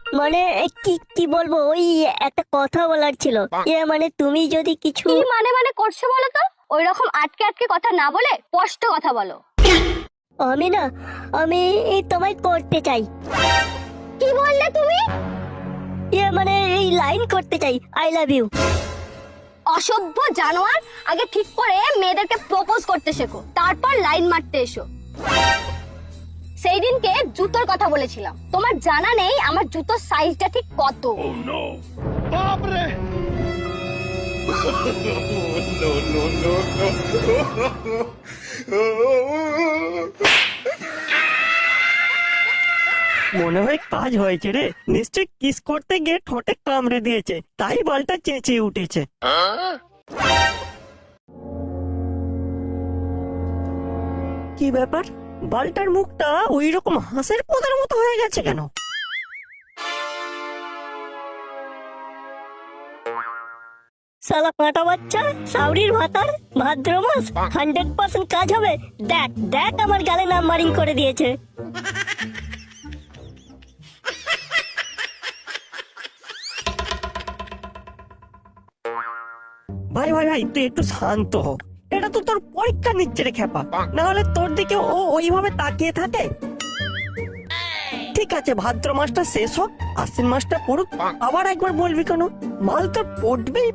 মানে কি কি বলবো, ওই একটা কথা বলার ছিল। মানে তুমি যদি কিছু কি মানে করছো বলো তো? ওই রকম আটকে আটকে কথা না বলে স্পষ্ট কথা বলো। আমি না, আমি তোমায় করতে চাই। কি বললে তুমি? মানে এই লাইন করতে চাই, আই লাভ ইউ। অসভ্য জানোয়ার, আগে ঠিক করে মেয়েদেরকে প্রপোজ করতে শেখো, তারপর লাইন মারতে এসো। সেই দিনকে জুতোর কথা বলেছিলাম, তোমার জানা নেই আমার জুতোর সাইজটা ঠিক কত? মনে হয় কাজ হয়েছে রে, নিশ্চয় কিস করতে গিয়ে ঠোঁটে কামড়ে দিয়েছে, তাই বলটা চেঁচিয়ে উঠেছে। কি ব্যাপার, বালটার মুখটা ওই রকম হাঁসের পোদার মতো হয়ে গেছে কেন? শালা কাঁটা বাচ্চা, সাউরির ভাতার, ভাদ্র মাস 100% কাজ হবে। দেখ দেখ আমার গালে নাম্বারিং করে দিয়েছে। ভাই ভাই ভাই, তুই একটু শান্ত হ। এটা তো তোর পরীক্ষা নিচ্ছে রে খেপা, না হলে তোর দিকে ও ওইভাবে তাকিয়ে থাকে? ঠিক আছে, ভাদ্র মাসটা শেষ হোক, আশ্বিন মাসটা পড়ুক, আবার একবার বলবি কেন? মাল তোর পড়বেই